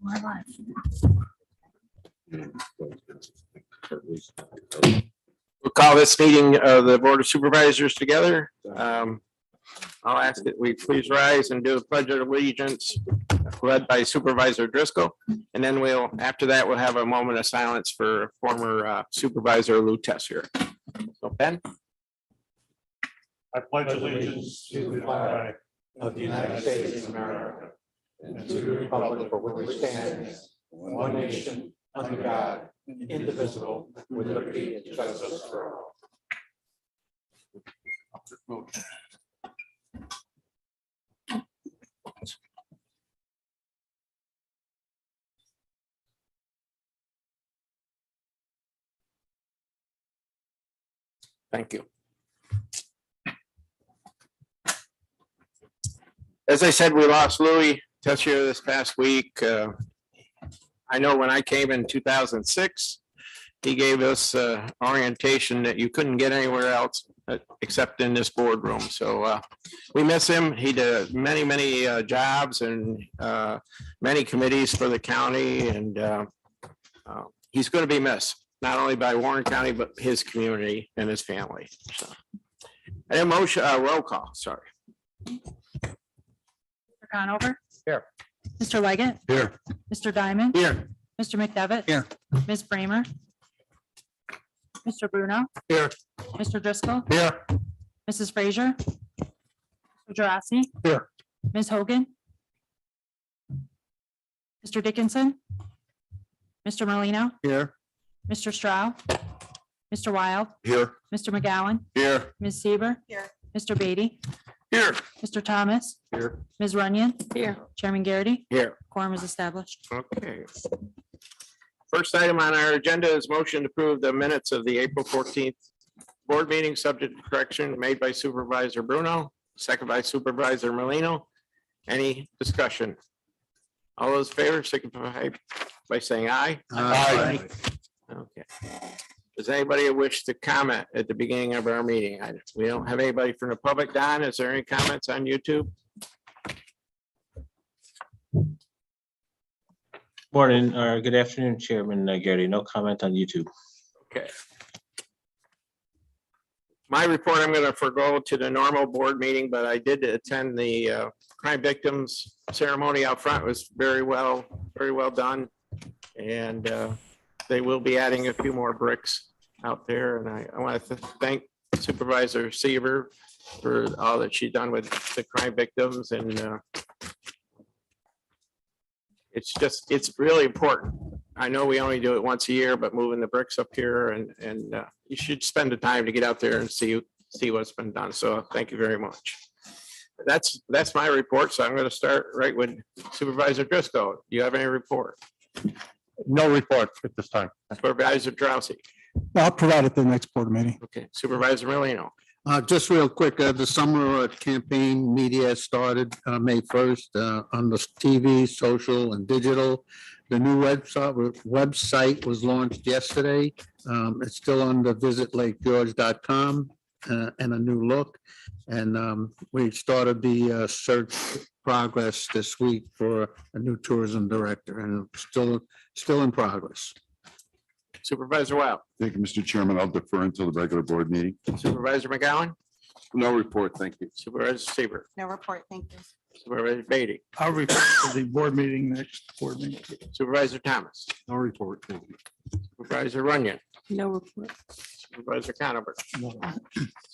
We're live. We'll call this meeting of the Board of Supervisors together. I'll ask that we please rise and do the Pledge of Allegiance led by Supervisor Driscoll. And then after that, we'll have a moment of silence for former Supervisor Lou Tessier. So Ben. I pledge allegiance to the flag of the United States of America and to the republic for which it stands, one nation, under God, indivisible, with liberty and justice for all. Thank you. As I said, we lost Louis Tessier this past week. I know when I came in 2006, he gave us orientation that you couldn't get anywhere else except in this boardroom. So we miss him. He did many jobs and many committees for the county, and he's going to be missed, not only by Warren County, but his community and his family. So, and motion, roll call, sorry. Mr. Conover? Here. Mr. Leggett? Here. Mr. Diamond? Here. Mr. McDevitt? Here. Ms. Bramer? Mr. Bruno? Here. Mr. Driscoll? Here. Mrs. Frazier? Mr. Drossy? Here. Ms. Hogan? Mr. Dickinson? Mr. Merlino? Here. Mr. Stroud? Mr. Wild? Here. Mr. McGowan? Here. Ms. Seaver? Here. Mr. Beatty? Here. Mr. Thomas? Here. Ms. Runyon? Here. Chairman Garrity? Here. Quorum is established. Okay. First item on our agenda is motion to approve the minutes of the April 14th board meeting, subject to correction made by Supervisor Bruno, second by Supervisor Merlino. Any discussion? All those in favor signify by saying aye. Aye. Okay. Does anybody wish to comment at the beginning of our meeting? We don't have anybody from the public. Don, is there any comments on YouTube? Morning or good afternoon, Chairman Garrity. No comment on YouTube. Okay. My report, I'm going to forego to the normal board meeting, but I did attend the crime victims ceremony out front. It was very well done. And they will be adding a few more bricks out there. And I want to thank Supervisor Seaver for all that she's done with the crime victims. And it's really important. I know we only do it once a year, but moving the bricks up here and you should spend the time to get out there and see what's been done. So thank you very much. That's my report. So I'm going to start right with Supervisor Driscoll. Do you have any report? No report at this time. Supervisor Drossy. I'll provide it the next board meeting. Okay, Supervisor Merlino. Just real quick, the summer campaign media started May 1st on the TV, social and digital. The new website was launched yesterday. It's still on the visitlakegeorge.com and a new look. And we started the search progress this week for a new tourism director, and still in progress. Supervisor Wild. Thank you, Mr. Chairman. I'll defer until the regular board meeting. Supervisor McGowan. No report, thank you. Supervisor Seaver. No report, thank you. Supervisor Beatty. I'll report to the board meeting, next board meeting. Supervisor Thomas. No report, thank you. Supervisor Runyon. No report. Supervisor Conover.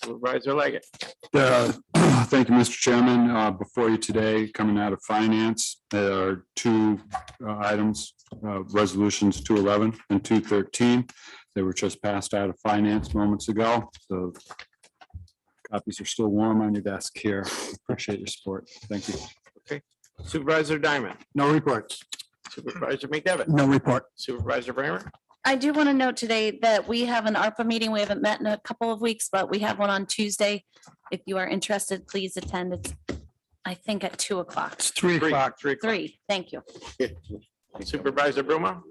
Supervisor Leggett. Thank you, Mr. Chairman. Before you today, coming out of finance, there are two items, resolutions 211 and 213. They were just passed out of finance moments ago. So copies are still warm on your desk here. Appreciate your support. Thank you. Okay. Supervisor Diamond. No reports. Supervisor McDevitt. No report. Supervisor Bramer. I do want to note today that we have an ARPA meeting. We haven't met in a couple of weeks, but we have one on Tuesday. If you are interested, please attend. It's, I think, at 2 o'clock. It's 3 o'clock. 3 o'clock. 3, thank you. Supervisor Bruma.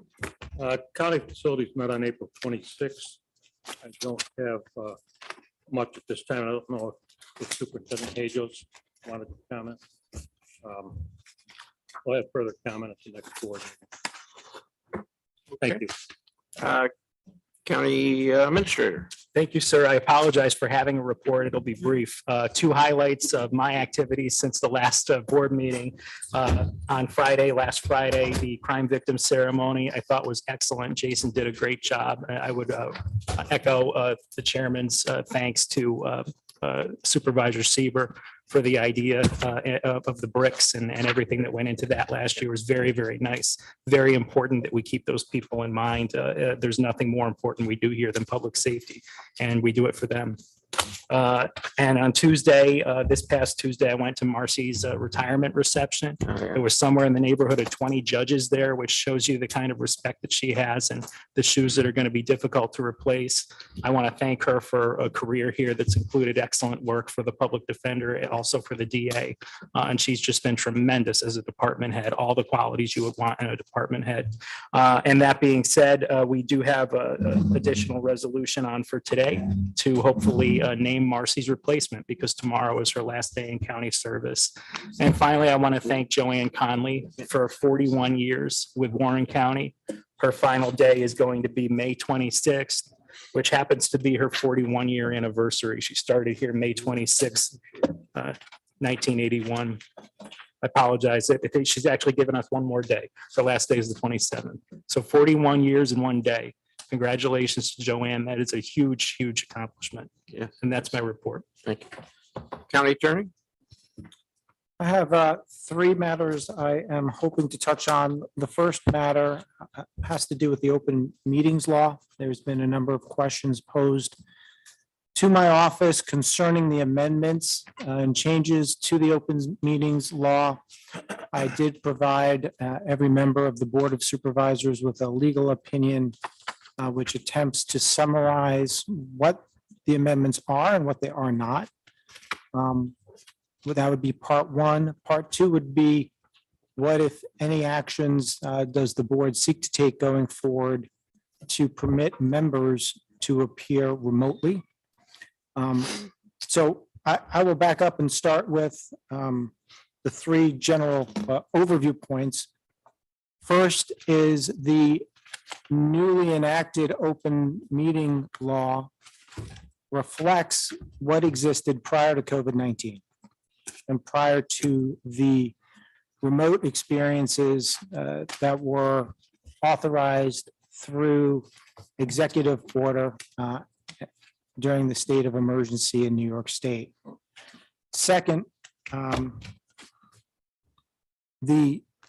County facilities met on April 26th. I don't have much at this time. I don't know if Superintendent Hagels wanted to comment. We'll have further comment at the next board. Thank you. County Administrator. Thank you, sir. I apologize for having a report. It'll be brief. Two highlights of my activities since the last board meeting. On Friday, last Friday, the crime victim ceremony I thought was excellent. Jason did a great job. I would echo the chairman's thanks to Supervisor Sieber for the idea of the bricks and everything that went into that last year. Was very, very nice. Very important that we keep those people in mind. There's nothing more important we do here than public safety, and we do it for them. And on Tuesday, this past Tuesday, I went to Marcy's retirement reception. There was somewhere in the neighborhood of 20 judges there, which shows you the kind of respect that she has and the shoes that are going to be difficult to replace. I want to thank her for a career here that's included excellent work for the public defender and also for the DA. And she's just been tremendous as a department head, all the qualities you would want in a department head. And that being said, we do have an additional resolution on for today to hopefully name Marcy's replacement, because tomorrow is her last day in county service. And finally, I want to thank Joanne Conley for 41 years with Warren County. Her final day is going to be May 26th, which happens to be her 41-year anniversary. She started here May 26th, 1981. I apologize. She's actually given us one more day. Her last day is the 27th. So 41 years in one day. Congratulations to Joanne. That is a huge, huge accomplishment. Yeah. And that's my report. Thank you. County Attorney. I have three matters I am hoping to touch on. The first matter has to do with the open meetings law. There's been a number of questions posed to my office concerning the amendments and changes to the open meetings law. I did provide every member of the Board of Supervisors with a legal opinion which attempts to summarize what the amendments are and what they are not. That would be part one. Part two would be, what, if any, actions does the board seek to take going forward to permit members to appear remotely? So I will back up and start with the three general overview points. First is the newly enacted open meeting law reflects what existed prior to COVID-19 and prior to the remote experiences that were authorized through executive order during the state of emergency in New York State. Second,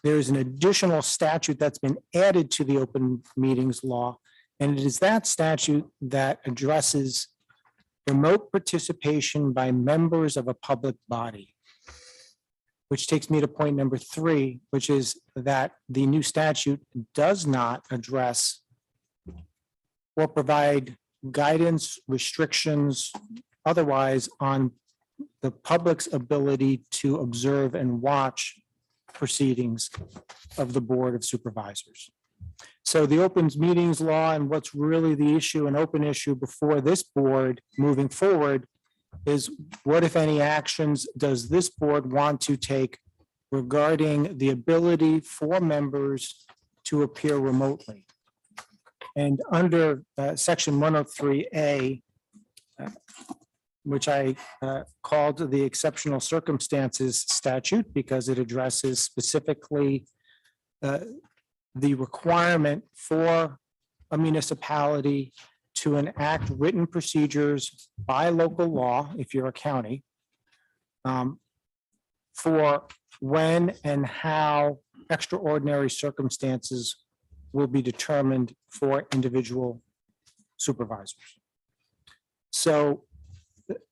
there's an additional statute that's been added to the open meetings law, and it is that statute that addresses remote participation by members of a public body. Which takes me to point number three, which is that the new statute does not address or provide guidance, restrictions, otherwise on the public's ability to observe and watch proceedings of the Board of Supervisors. So the open meetings law and what's really the issue, an open issue before this board moving forward, is what, if any, actions does this board want to take regarding the ability for members to appear remotely? And under section 103A, which I called the exceptional circumstances statute because it addresses specifically the requirement for a municipality to enact written procedures by local law, if you're a county, for when and how extraordinary circumstances will be determined for individual supervisors. So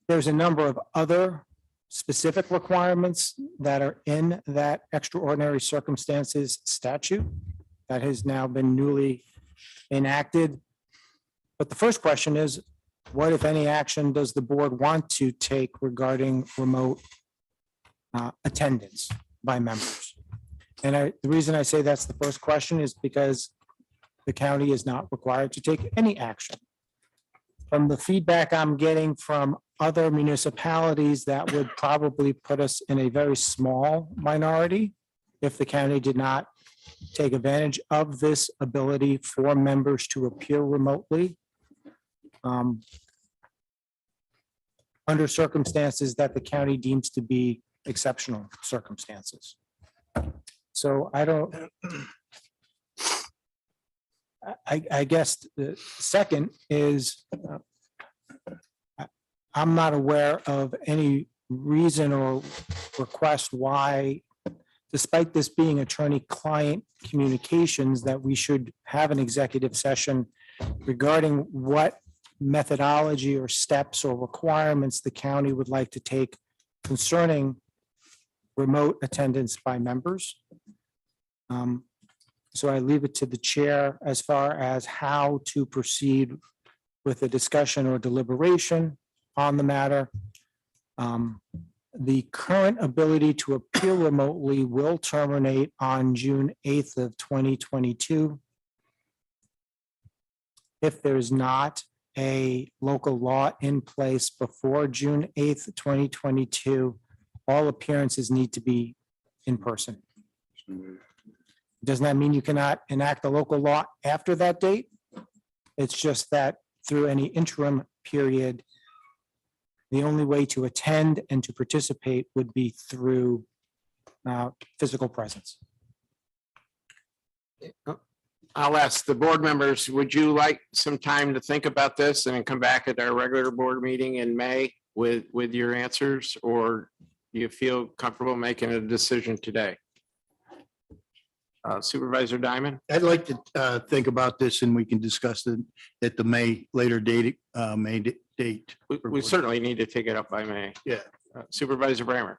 there's a number of other specific requirements that are in that extraordinary circumstances statute that has now been newly enacted. But the first question is, what, if any, action does the board want to take regarding remote attendance by members? And the reason I say that's the first question is because the county is not required to take any action. From the feedback I'm getting from other municipalities, that would probably put us in a very small minority if the county did not take advantage of this ability for members to appear remotely under circumstances that the county deems to be exceptional circumstances. So I don't, I guess the second is I'm not aware of any reason or request why, despite this being attorney-client communications, that we should have an executive session regarding what methodology or steps or requirements the county would like to take concerning remote attendance by members. So I leave it to the chair as far as how to proceed with a discussion or deliberation on the matter. The current ability to appear remotely will terminate on June 8th of 2022. If there's not a local law in place before June 8th, 2022, all appearances need to be in person. Does not mean you cannot enact a local law after that date. It's just that through any interim period, the only way to attend and to participate would be through physical presence. I'll ask the board members, would you like some time to think about this and then come back at our regular board meeting in May with your answers? Or do you feel comfortable making a decision today? Supervisor Diamond? I'd like to think about this and we can discuss it at the May later date, date. We certainly need to take it up by May. Yeah. Supervisor Brammer?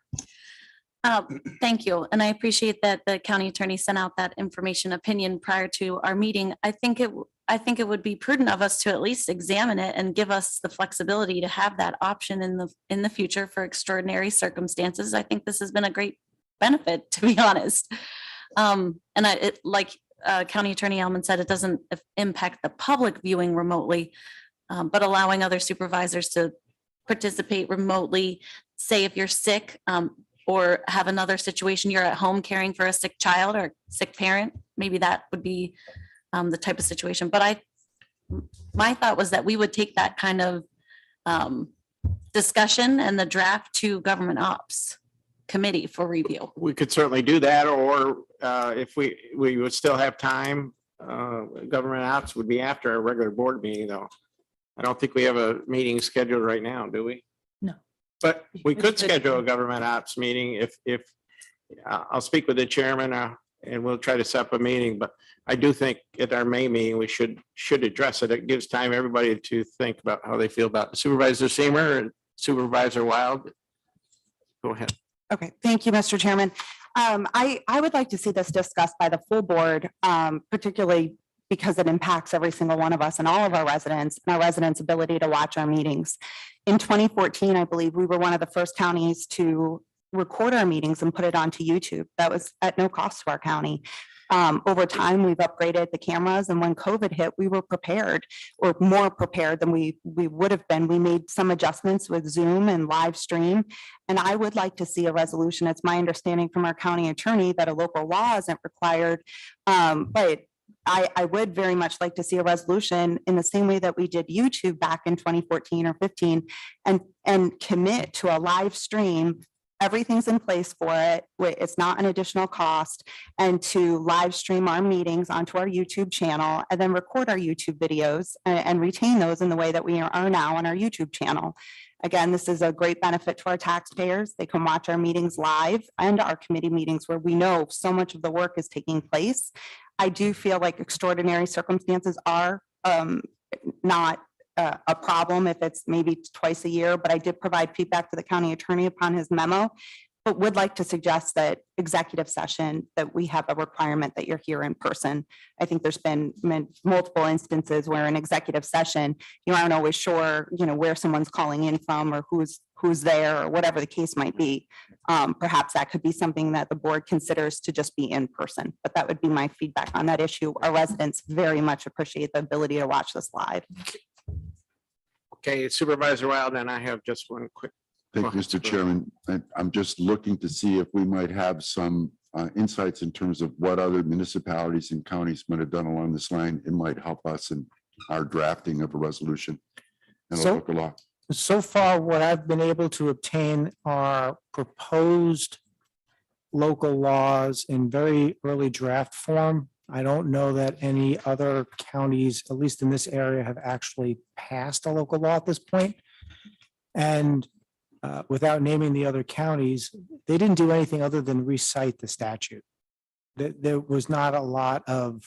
Thank you. And I appreciate that the county attorney sent out that information opinion prior to our meeting. I think it would be prudent of us to at least examine it and give us the flexibility to have that option in the future for extraordinary circumstances. I think this has been a great benefit, to be honest. Like County Attorney Elman said, it doesn't impact the public viewing remotely, but allowing other supervisors to participate remotely, say if you're sick, or have another situation, you're at home caring for a sick child or sick parent, maybe that would be the type of situation. But my thought was that we would take that kind of discussion and the draft to Government Ops Committee for review. We could certainly do that, or if we would still have time, Government Ops would be after our regular board meeting, though. I don't think we have a meeting scheduled right now, do we? No. But we could schedule a Government Ops meeting if I'll speak with the chairman and we'll try to set up a meeting. But I do think at our May meeting, we should address it. It gives time everybody to think about how they feel about it. Supervisor Seamer and Supervisor Wild. Go ahead. Okay, thank you, Mr. Chairman. I would like to see this discussed by the full board, particularly because it impacts every single one of us and all of our residents and our residents' ability to watch our meetings. In 2014, I believe we were one of the first counties to record our meetings and put it onto YouTube. That was at no cost to our county. Over time, we've upgraded the cameras, and when COVID hit, we were prepared, or more prepared than we would have been. We made some adjustments with Zoom and live stream, and I would like to see a resolution. It's my understanding from our county attorney that a local law isn't required, but I would very much like to see a resolution in the same way that we did YouTube back in 2014 or 15 and commit to a live stream. Everything's in place for it. It's not an additional cost, and to live stream our meetings onto our YouTube channel and then record our YouTube videos and retain those in the way that we are now on our YouTube channel. Again, this is a great benefit to our taxpayers. They can watch our meetings live and our committee meetings where we know so much of the work is taking place. I do feel like extraordinary circumstances are not a problem if it's maybe twice a year, but I did provide feedback to the county attorney upon his memo, but would like to suggest that executive session, that we have a requirement that you're here in person. I think there's been multiple instances where in executive session, you aren't always sure, where someone's calling in from or who's there or whatever the case might be. Perhaps that could be something that the board considers to just be in person, but that would be my feedback on that issue. Our residents very much appreciate the ability to watch this live. Okay, Supervisor Wild, and I have just one quick. Thank you, Mr. Chairman. I'm just looking to see if we might have some insights in terms of what other municipalities and counties might have done along this line, it might help us in our drafting of a resolution and a So- local law. So far, what I've been able to obtain are proposed local laws in very early draft form. I don't know that any other counties, at least in this area, have actually passed a local law at this point. And without naming the other counties, they didn't do anything other than recite the statute. There was not a lot of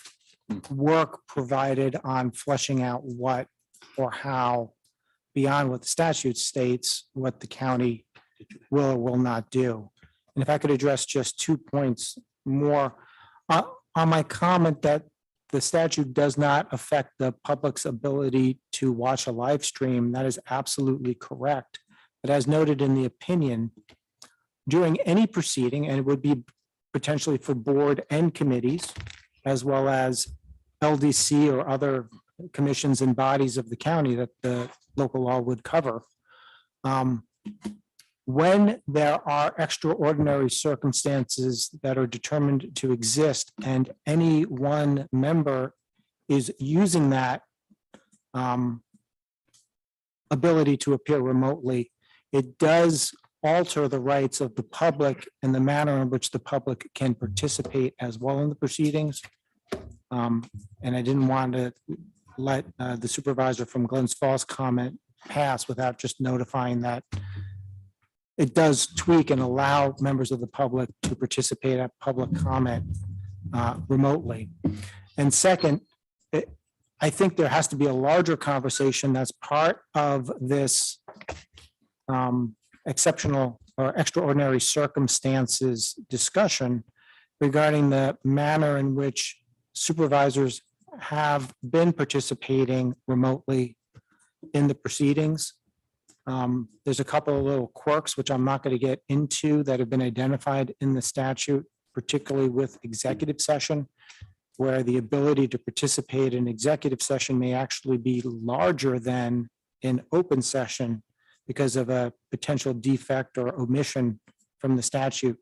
work provided on fleshing out what or how, beyond what the statute states, what the county will or will not do. And if I could address just 2 points more, on my comment that the statute does not affect the public's ability to watch a live stream, that is absolutely correct. But as noted in the opinion, during any proceeding, and it would be potentially for board and committees, as well as LDC or other commissions and bodies of the county that the local law would cover. When there are extraordinary circumstances that are determined to exist and any one member is using that ability to appear remotely, it does alter the rights of the public and the manner in which the public can participate as well in the proceedings. And I didn't want to let the supervisor from Glens Falls comment pass without just notifying that it does tweak and allow members of the public to participate at public comment remotely. And second, I think there has to be a larger conversation that's part of this exceptional or extraordinary circumstances discussion regarding the manner in which supervisors have been participating remotely in the proceedings. There's a couple of little quirks, which I'm not going to get into, that have been identified in the statute, particularly with executive session, where the ability to participate in executive session may actually be larger than in open session because of a potential defect or omission from the statute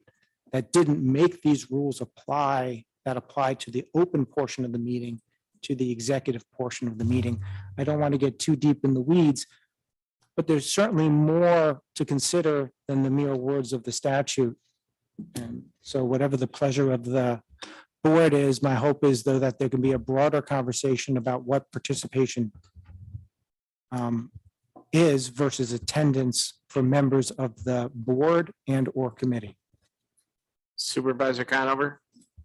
that didn't make these rules apply, that apply to the open portion of the meeting, to the executive portion of the meeting. I don't want to get too deep in the weeds, but there's certainly more to consider than the mere words of the statute. And so whatever the pleasure of the board is, my hope is though that there can be a broader conversation about what participation is versus attendance for members of the board and or committee. Supervisor Conover?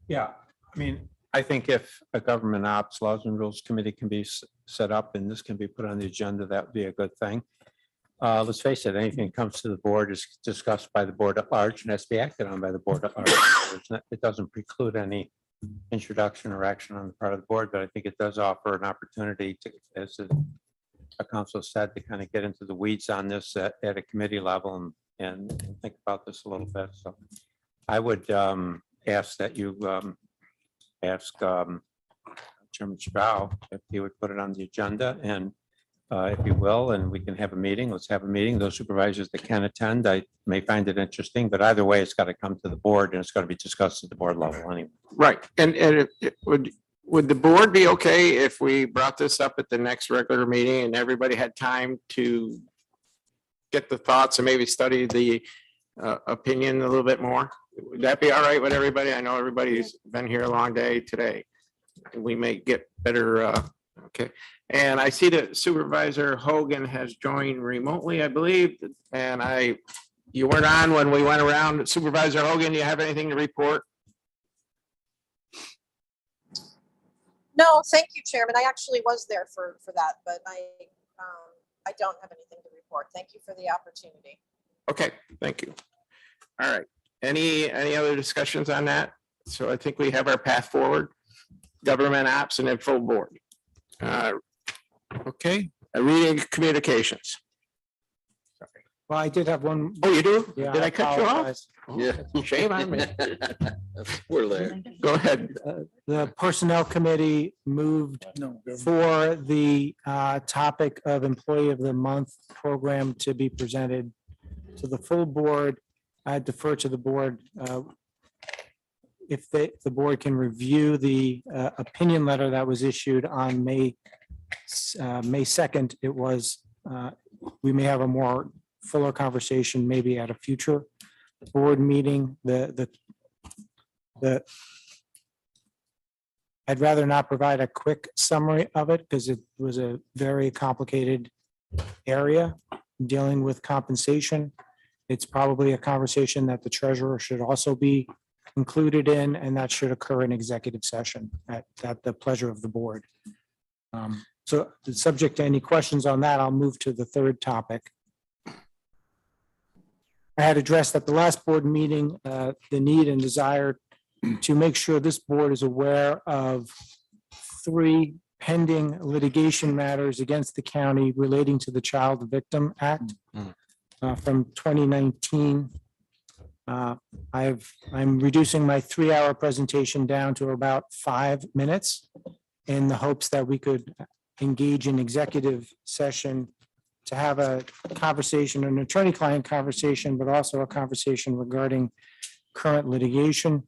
Yeah, I mean, I think if a government ops laws and rules committee can be set up and this can be put on the agenda, that would be a good thing. Let's face it, anything that comes to the board is discussed by the board at large and has to be acted on by the board at large. It doesn't preclude any introduction or action on the part of the board, but I think it does offer an opportunity to, as a council said, to kind of get into the weeds on this at a committee level and think about this a little bit. So I would ask that you ask Chairman Strow if he would put it on the agenda, and if you will, and we can have a meeting. Let's have a meeting. Those supervisors that can attend, I may find it interesting, but either way, it's got to come to the board and it's got to be discussed at the board level anyway. Right. And would the board be okay if we brought this up at the next regular meeting and everybody had time to get the thoughts and maybe study the opinion a little bit more? Would that be all right with everybody? I know everybody's been here a long day today. We may get better. Okay. And I see that Supervisor Hogan has joined remotely, I believe. And you weren't on when we went around. Supervisor Hogan, do you have anything to report? No, thank you, Chairman. I actually was there for that, but I don't have anything to report. Thank you for the opportunity. Okay, thank you. All right. Any other discussions on that? So I think we have our path forward, government apps and then full board. Okay, reading communications. Well, I did have one. Oh, you do? Yeah, Did I cut you off? apologize. Yeah. Shame on me. We're there. Go ahead. The Personnel Committee moved for the topic of Employee of the Month program to be presented to the full board. I defer to the board if the board can review the opinion letter that was issued on May 2nd, it was, we may have a more fuller conversation maybe at a future board meeting. I'd rather not provide a quick summary of it because it was a very complicated area dealing with compensation. It's probably a conversation that the treasurer should also be included in, and that should occur in executive session at the pleasure of the board. So subject to any questions on that, I'll move to the third topic. I had addressed at the last board meeting the need and desire to make sure this board is aware of 3 pending litigation matters against the county relating to the Child Victim Act from 2019. I'm reducing my 3-hour presentation down to about 5 minutes in the hopes that we could engage in executive session to have a conversation, an attorney-client conversation, but also a conversation regarding current litigation.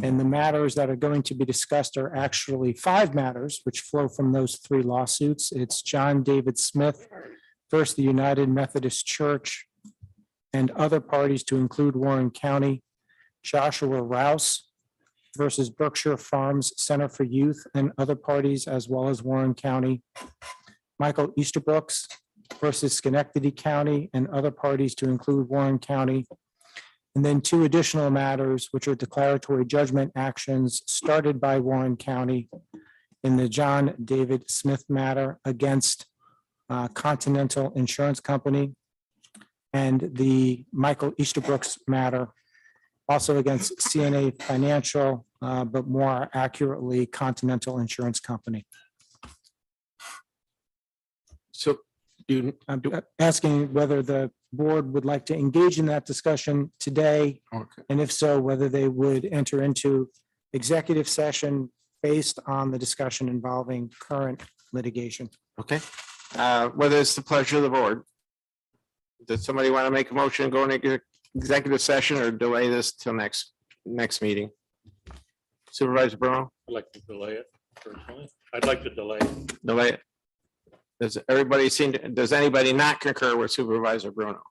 And the matters that are going to be discussed are actually 5 matters which flow from those 3 lawsuits. It's John David Smith versus the United Methodist Church and other parties to include Warren County, Joshua Rouse versus Berkshire Farms Center for Youth and other parties, as well as Warren County, Michael Easterbrooks versus Schenectady County and other parties to include Warren County. And then 2 additional matters, which are declaratory judgment actions started by Warren County in the John David Smith matter against Continental Insurance Company and the Michael Easterbrooks matter also against CNA Financial, but more accurately Continental Insurance Company. So I'm asking whether the board would like to engage in that discussion today, okay. and if so, whether they would enter into executive session based on the discussion involving current litigation. Okay. Whether it's the pleasure of the board. Does somebody want to make a motion, go into executive session or delay this till next meeting? Supervisor Bruno, I'd like to delay it personally. I'd like to delay. delay it. Does anybody not concur with Supervisor Bruno?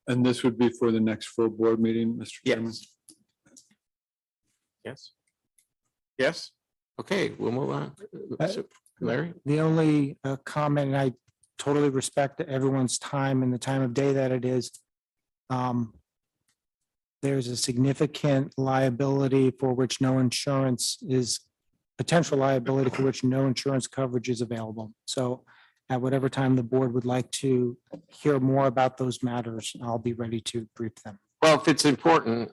And this would be for the next full board meeting, Mr. Chairman? Yes. Yes? Okay, we'll move on. Larry? The only comment, and I totally respect everyone's time and the time of day that it is. There's a significant liability for which no insurance is, potential liability for which no insurance coverage is available. So at whatever time the board would like to hear more about those matters, I'll be ready to brief them. Well, if it's important,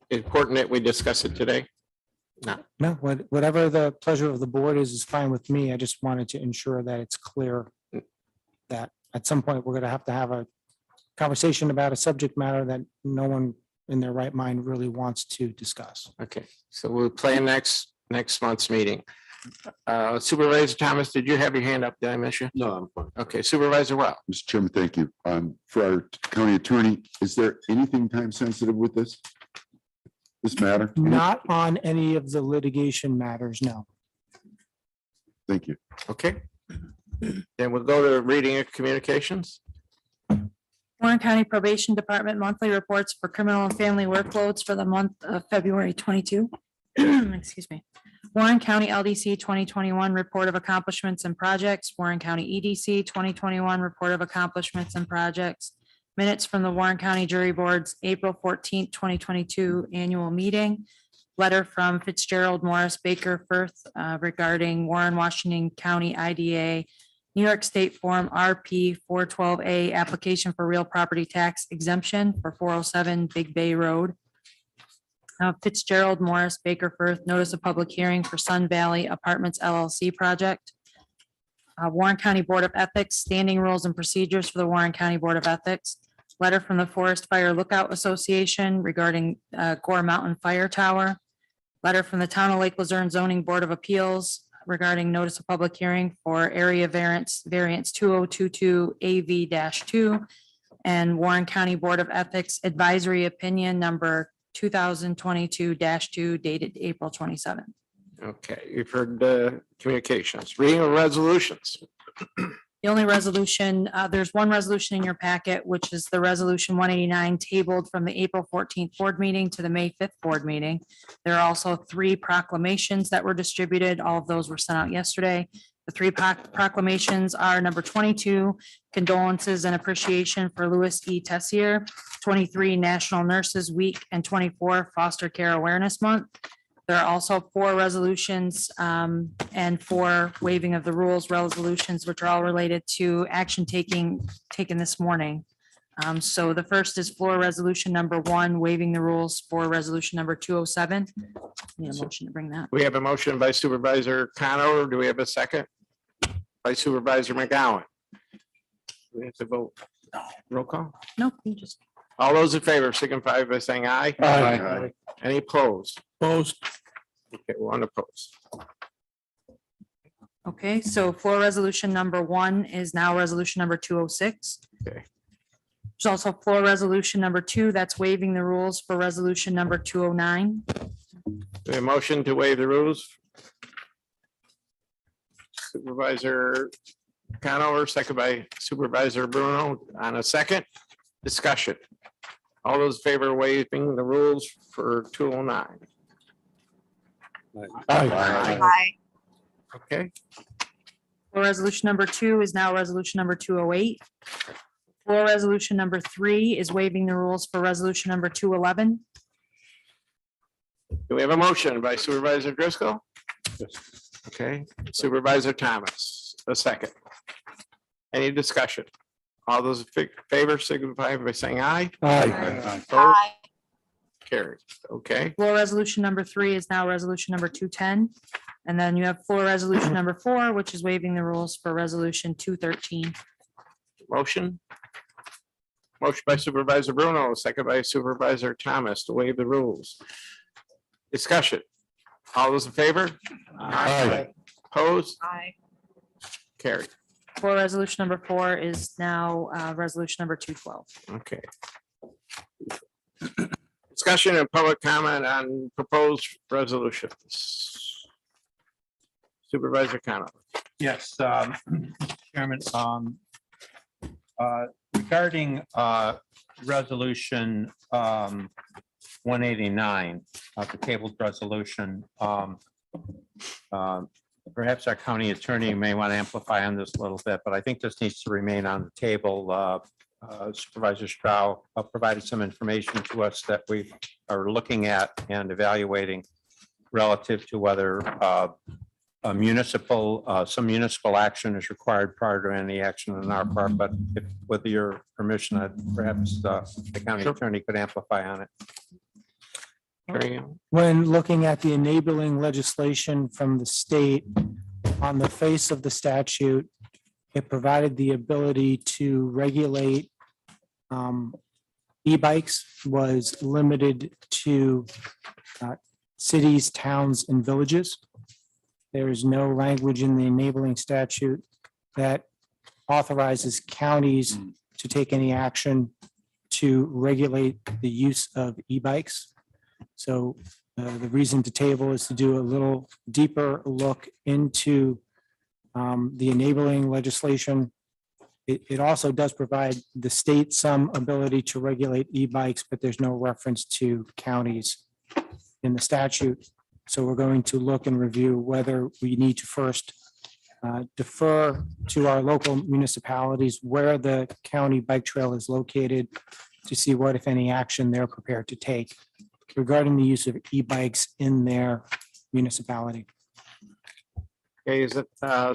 important that we discuss it today. No, whatever the pleasure of the board is fine with me. I just wanted to ensure that it's clear that at some point we're going to have a conversation about a subject matter that no one in their right mind really wants to discuss. Okay, so we'll plan next month's meeting. Supervisor Thomas, did you have your hand up? Did I miss you? No, I'm fine. Okay, Supervisor Well. Mr. Chairman, thank you. For our county attorney, is there anything time sensitive with this matter? Not on any of the litigation matters, no. Thank you. Okay. Then we'll go to reading of communications. Warren County Probation Department monthly reports for criminal and family workloads for the month of February 22. Excuse me. Warren County LDC 2021 report of accomplishments and projects. Warren County EDC 2021 report of accomplishments and projects. Minutes from the Warren County Jury Board's April 14th, 2022 annual meeting. Letter from Fitzgerald Morris Baker Firth regarding Warren Washington County IDA New York State Form RP 412A application for real property tax exemption for 407 Big Bay Road. Fitzgerald Morris Baker Firth notice of public hearing for Sun Valley Apartments LLC project. Warren County Board of Ethics standing rules and procedures for the Warren County Board of Ethics. Letter from the Forest Fire Lookout Association regarding Gore Mountain Fire Tower. Letter from the Town of Lake Luzerne Zoning Board of Appeals regarding notice of public hearing for area variance 2022 AV-2 and Warren County Board of Ethics advisory opinion number 2022-2 dated April 27th. Okay, you've heard the communications, reading of resolutions. The only resolution, there's one resolution in your packet, which is the resolution 189 tabled from the April 14th board meeting to the May 5th board meeting. There are also 3 proclamations that were distributed. All of those were sent out yesterday. The 3 proclamations are number 22, condolences and appreciation for Louis E. Tessier, 23, National Nurses Week, and 24, Foster Care Awareness Month. There are also 4 resolutions and 4 waiving of the rules resolutions, which are all related to action taken this morning. So the first is floor resolution number 1, waiving the rules for resolution number 207. Need a motion to bring that. We have a motion by Supervisor Conover. Do we have a second? By Supervisor McGowan. We have to vote. Roll call. No, you just, All those in favor signify by saying aye. Aye. Any opposed? Opposed. Okay, 1 opposed. okay, so floor resolution number 1 is now resolution number 206. Okay. There's also floor resolution number 2, that's waiving the rules for resolution number 209. We have a motion to waive the rules. Supervisor Conover, second by Supervisor Bruno. On a second, discussion. All those in favor of waiving the rules for 209. Aye. Okay, Floor resolution number 2 is now resolution number 208. Floor resolution number 3 is waiving the rules for resolution number 211. do we have a motion by Supervisor Driscoll? Okay, Supervisor Thomas, a second. Any discussion? All those in favor signify by saying aye. Aye. Opposed? Carried. Okay, Floor resolution number 3 is now resolution number 210. And then you have floor resolution number 4, which is waiving the rules for resolution 213. motion. Motion by Supervisor Bruno, second by Supervisor Thomas to waive the rules. Discussion. All those in favor? Aye. Opposed? Aye. Carried. Floor resolution number 4 is now resolution number 212. Okay. Discussion and public comment on proposed resolutions. Supervisor Conover. Yes, Chairman, regarding resolution 189, the tabled resolution, perhaps our county attorney may want to amplify on this a little bit, but I think this needs to remain on the table. Supervisor Stroud provided some information to us that we are looking at and evaluating relative to whether a municipal, some municipal action is required prior to any action on our part, but with your permission, perhaps the county attorney could amplify on it. When looking at the enabling legislation from the state, on the face of the statute, it provided the ability to regulate e-bikes was limited to cities, towns, and villages. There is no language in the enabling statute that authorizes counties to take any action to regulate the use of e-bikes. So the reason to table is to do a little deeper look into the enabling legislation. It also does provide the state some ability to regulate e-bikes, but there's no reference to counties in the statute. So we're going to look and review whether we need to first defer to our local municipalities where the county bike trail is located to see what, if any, action they're prepared to take regarding the use of e-bikes in their municipality. Okay, is it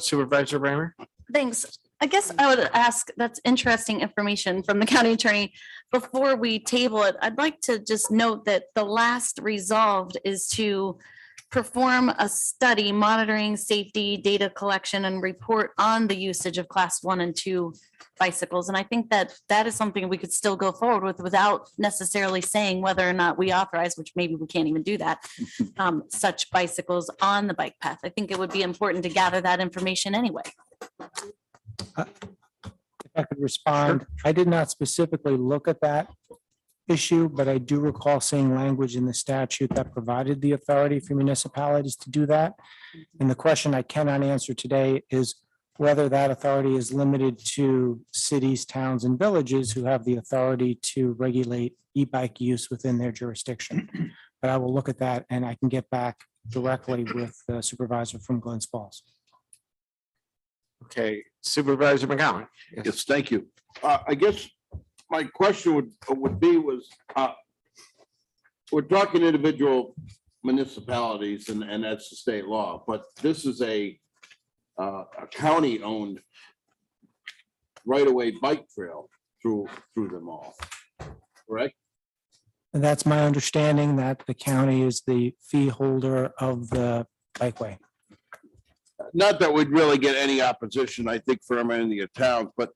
Supervisor Bramer? Thanks. I guess I would ask, that's interesting information from the county attorney. Before we table it, I'd like to just note that the last resolved is to perform a study monitoring safety, data collection, and report on the usage of class 1 and 2 bicycles. And I think that that is something we could still go forward with without necessarily saying whether or not we authorize, which maybe we can't even do that, such bicycles on the bike path. I think it would be important to gather that information anyway. If I could respond, I did not specifically look at that issue, but I do recall seeing language in the statute that provided the authority for municipalities to do that. And the question I cannot answer today is whether that authority is limited to cities, towns, and villages who have the authority to regulate e-bike use within their jurisdiction. But I will look at that and I can get back directly with the supervisor from Glens Falls. Okay, Supervisor McGowan. Yes, thank you. I guess my question would be we're talking individual municipalities and that's the state law, but this is a county-owned right-of-way bike trail through them all, correct? And that's my understanding that the county is the fee holder of the bikeway. Not that we'd really get any opposition, I think, from any of the towns, but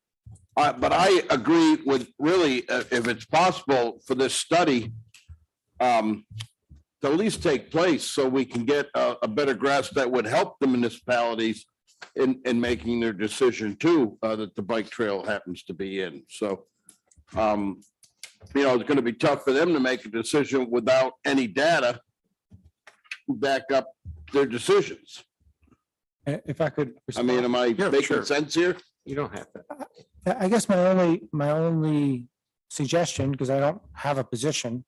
I agree with really, if it's possible for this study to at least take place so we can get a better grasp that would help the municipalities in making their decision too, that the bike trail happens to be in. So, it's going to be tough for them to make a decision without any data to back up their decisions. If I could. I mean, am I Yeah, making sure. sense here? You don't have to. I guess my only suggestion, because I don't have a position,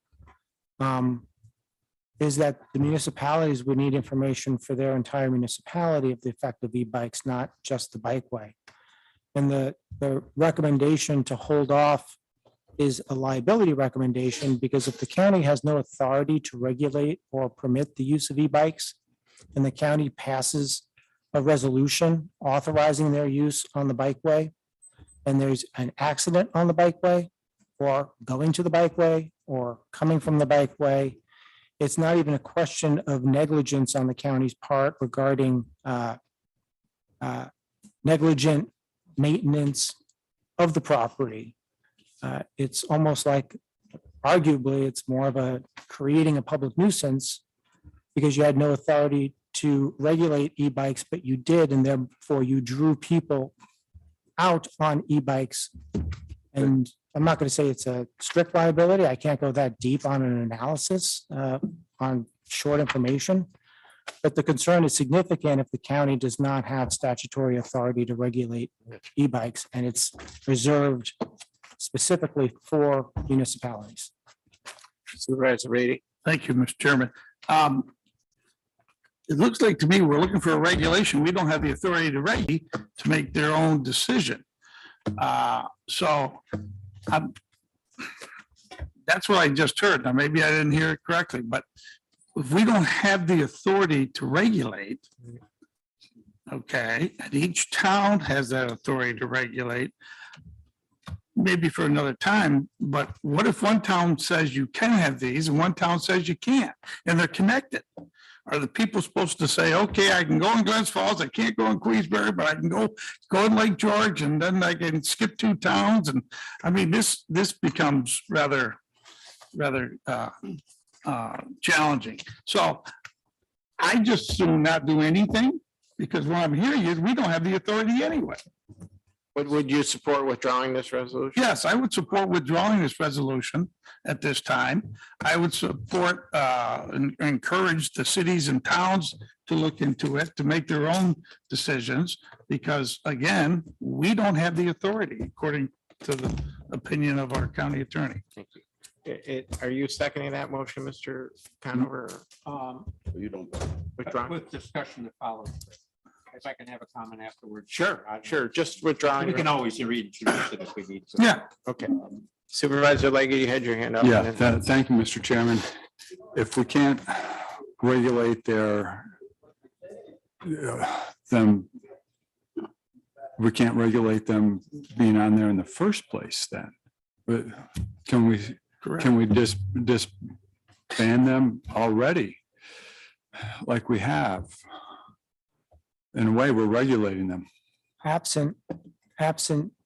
is that the municipalities would need information for their entire municipality of the effect of e-bikes, not just the bikeway. And the recommendation to hold off is a liability recommendation, because if the county has no authority to regulate or permit the use of e-bikes, and the county passes a resolution authorizing their use on the bikeway, and there's an accident on the bikeway, or going to the bikeway, or coming from the bikeway, it's not even a question of negligence on the county's part regarding negligent maintenance of the property. It's almost like, arguably, it's more of a creating a public nuisance because you had no authority to regulate e-bikes, but you did, and therefore you drew people out on e-bikes. And I'm not going to say it's a strict liability. I can't go that deep on an analysis on short information. But the concern is significant if the county does not have statutory authority to regulate e-bikes, and it's reserved specifically for municipalities. Supervisor Brady. Thank you, Mr. Chairman. It looks like to me, we're looking for a regulation. We don't have the authority to make their own decision. So that's what I just heard. Now, maybe I didn't hear it correctly, but if we don't have the authority to regulate, okay, and each town has that authority to regulate, maybe for another time, but what if one town says you can have these and one town says you can't, and they're connected? Are the people supposed to say, okay, I can go in Glens Falls, I can't go in Queensbury, but I can go in Lake George, and then I can skip 2 towns? And I mean, this becomes rather challenging. So I just soon not do anything, because what I'm hearing is we don't have the authority anyway. But would you support withdrawing this resolution? Yes, I would support withdrawing this resolution at this time. I would support and encourage the cities and towns to look into it, to make their own decisions, because again, we don't have the authority according to the opinion of our county attorney. Thank you. Are you seconding that motion, Mr. Conover? You don't. Withdraw? With discussion that follows. If I can have a comment afterwards. Sure, sure. Just withdrawing. We can always reintroduce it if we need to. Yeah. Okay. Supervisor Legge, you had your hand up. Yeah, and then- thank you, Mr. Chairman. If we can't regulate them, we can't regulate them being on there in the first place then. But can we just ban them already? Like we have? In a way, we're regulating them. Absent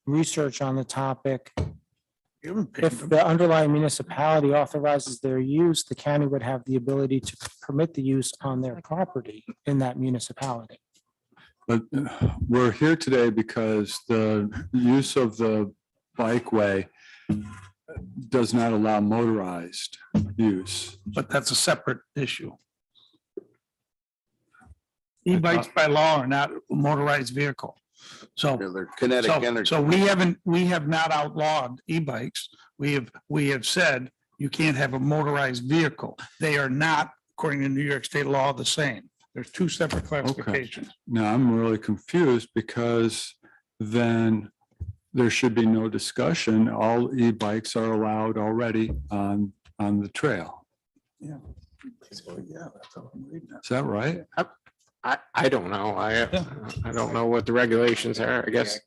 research on the topic, if the underlying municipality authorizes their use, the county would have the ability to permit the use on their property in that municipality. But we're here today because the use of the bikeway does not allow motorized use. But that's a separate issue. E-bikes by law are not a motorized vehicle. So, They're kinetic energy. so we have not outlawed e-bikes. We have said you can't have a motorized vehicle. They are not, according to New York state law, the same. There's two separate classifications. Now, I'm really confused because then there should be no discussion. All e-bikes are allowed already on the trail. Yeah. So, yeah, that's all I'm reading. Is that right? I don't know. I don't know what the regulations are. I guess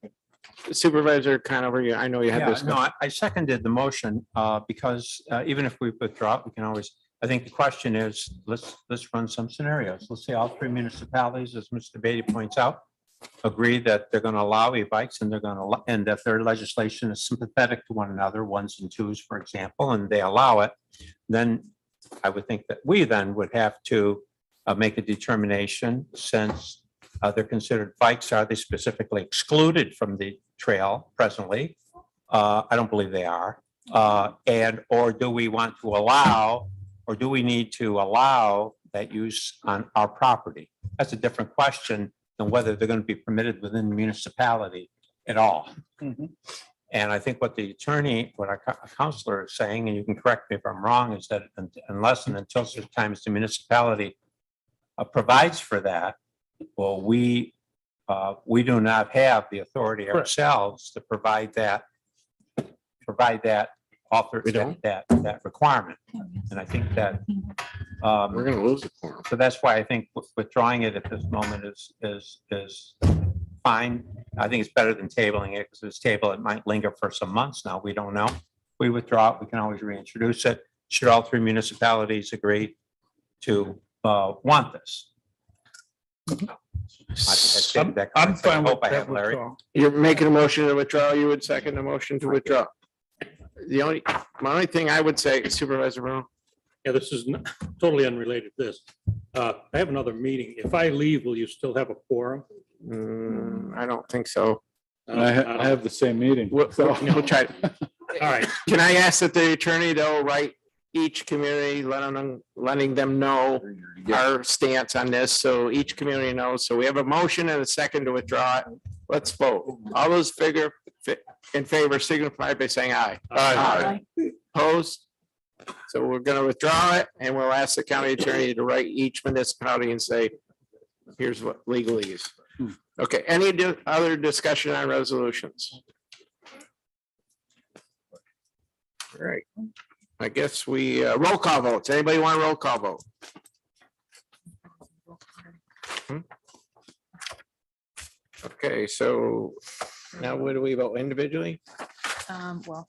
Supervisor Conover, I know you had this. No, I seconded the motion because even if we withdraw, we can always, I think the question is, let's run some scenarios. Let's say all three municipalities, as Mr. Beatty points out, agree that they're going to allow e-bikes and and that their legislation is sympathetic to one another, ones and twos, for example, and they allow it. Then I would think that we then would have to make a determination, since they're considered bikes, are they specifically excluded from the trail presently? I don't believe they are. Or do we want to allow, or do we need to allow that use on our property? That's a different question than whether they're going to be permitted within the municipality at all. And I think what the attorney, what our counselor is saying, and you can correct me if I'm wrong, is that unless and until such time as the municipality provides for that, well, we do not have the authority ourselves to provide that author, that requirement. And I think that We're going to lose it for them. so that's why I think withdrawing it at this moment is fine. I think it's better than tabling it, because this table, it might linger for some months now. We don't know. We withdraw it, we can always reintroduce it. Should all three municipalities agree to want this? I'm fine with I that have, Larry. withdrawal. You're making a motion to withdraw, you would second a motion to withdraw. My only thing I would say, Supervisor Brown. Yeah, this is totally unrelated to this. I have another meeting. If I leave, will you still have a quorum? I don't think so. I have the same meeting. We'll try. All right. Can I ask that the attorney, though, write each community, letting them know our stance on this, so each community knows. So we have a motion and a second to withdraw it. Let's vote. All those in favor signify by saying aye. Aye. Opposed? So we're going to withdraw it, and we'll ask the county attorney to write each municipality and say, here's what legally is. Okay, any other discussion on resolutions? All right. I guess we, roll call votes. Anybody want a roll call vote? Okay, so now what do we vote individually? Well,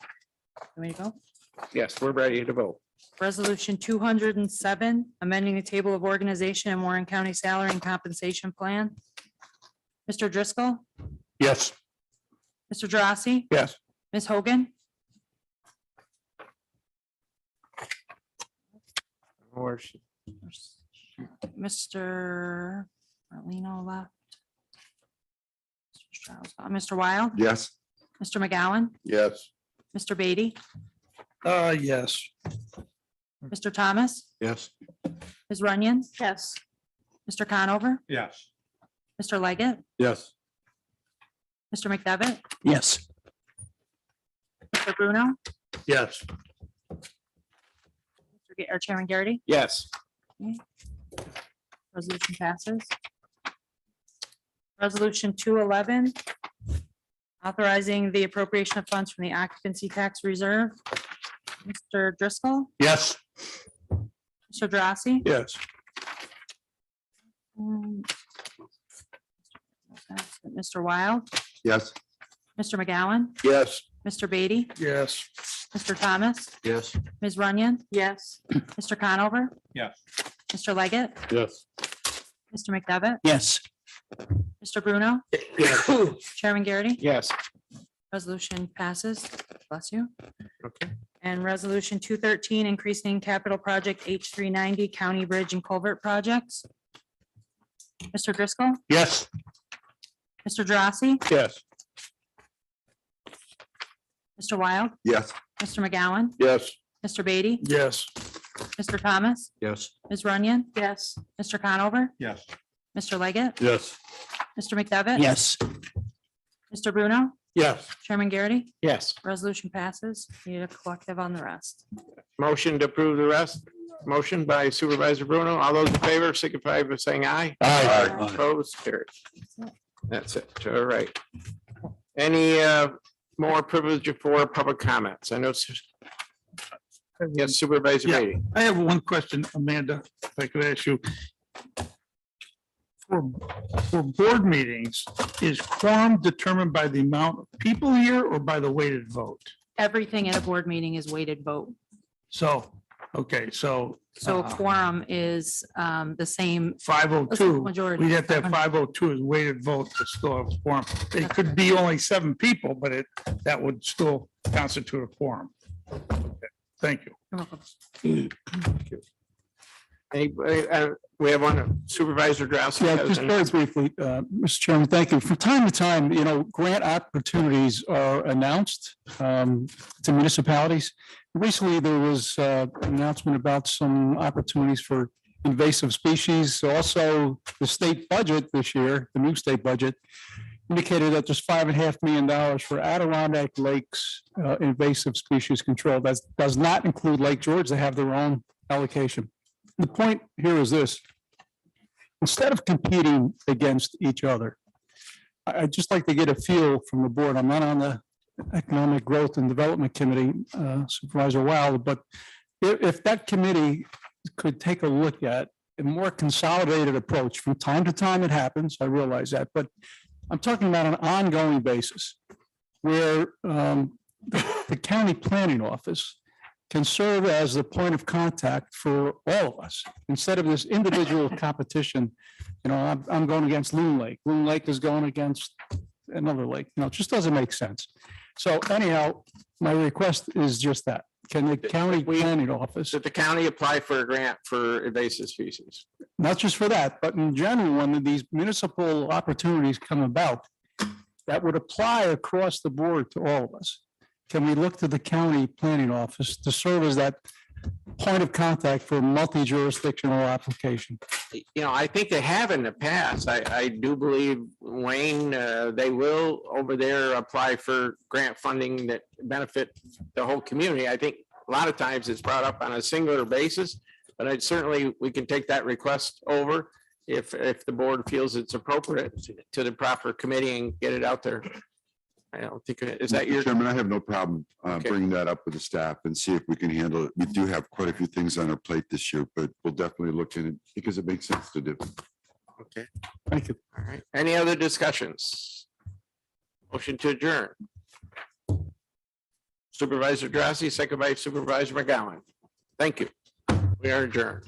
let me go. Yes, we're ready to vote. Resolution 207, amending the table of organization and Warren County salary and compensation plan. Mr. Driscoll, Yes. Mr. Drossy, Yes. Ms. Hogan, Mr. Marlino left. Mr. Wild, Yes. Mr. McGowan, Yes. Mr. Beatty, Yes. Mr. Thomas, Yes. Ms. Runyon. Yes. Mr. Conover, Yes. Mr. Leggett, Yes. Mr. McDevitt, Yes. Mr. Bruno, Yes. or Chairman Garrity. Yes. Resolution passes. Resolution 211, authorizing the appropriation of funds from the occupancy tax reserve. Mr. Driscoll, Yes. Mr. Drossy. Yes. Mr. Wild, Yes. Mr. McGowan, Yes. Mr. Beatty, Yes. Mr. Thomas, Yes. Ms. Runyon. Yes. Mr. Conover, Yes. Mr. Leggett, Yes. Mr. McDevitt, Yes. Mr. Bruno, Chairman Garrity. Yes. Resolution passes. Bless you. Okay. And resolution 213, increasing capital project H390 County Bridge and Culvert projects. Mr. Driscoll, Yes. Mr. Drossy, Yes. Mr. Wild, Yes. Mr. McGowan, Yes. Mr. Beatty, Yes. Mr. Thomas, Yes. Ms. Runyon. Yes. Mr. Conover, Yes. Mr. Leggett, Yes. Mr. McDevitt. Yes. Mr. Bruno, Yes. Chairman Garrity. Yes. Resolution passes. Need a collective on the rest. Motion to approve the rest. Motion by Supervisor Bruno. All those in favor signify by saying aye. Aye. Opposed, carried. That's it. All right. Any more privilege for public comments? I know. Yes, Supervisor Yeah. Beatty. I have one question, Amanda, if I could ask you. For board meetings, is quorum determined by the amount of people here or by the weighted vote? Everything in a board meeting is weighted vote. So, okay, so. So a quorum is the same. 502, Majority. we'd have to have 502 as weighted vote to still have a quorum. It could be only 7 people, but that would still constitute a quorum. Okay, thank you. You're welcome. Anybody, we have one Supervisor Drossy. Yeah, just very briefly, Mr. Chairman, thank you. From time to time, grant opportunities are announced to municipalities. Recently, there was an announcement about some opportunities for invasive species. Also, the state budget this year, the new state budget, indicated that there's $5.5 million for Adirondack Lakes invasive species control. That does not include Lake George. They have their own allocation. The point here is this. Instead of competing against each other, I'd just like to get a feel from the board. I'm not on the Economic Growth and Development Committee, Supervisor Wild, but if that committee could take a look at a more consolidated approach. From time to time, it happens. I realize that, but I'm talking about an ongoing basis where the county planning office can serve as the point of contact for all of us, instead of this individual competition. I'm going against Loon Lake. Loon Lake is going against another lake. It just doesn't make sense. So anyhow, my request is just that. Can the county planning office, Did the county apply for a grant for invasive species? not just for that, but in general, when these municipal opportunities come about, that would apply across the board to all of us? Can we look to the county planning office to serve as that point of contact for multi-jurisdictional application? I think they have in the past. I do believe, Wayne, they will over there apply for grant funding that benefit the whole community. I think a lot of times it's brought up on a singular basis, but we can take that request over if the board feels it's appropriate to the proper committee and get it out there. I don't think, is that your? Chairman, I have no problem Okay. bringing that up with the staff and see if we can handle it. We do have quite a few things on our plate this year, but we'll definitely look in it because it makes sense to do. Okay. Thank you. All right. Any other discussions? Motion to adjourn. Supervisor Drossy, second by Supervisor McGowan. Thank you. We are adjourned.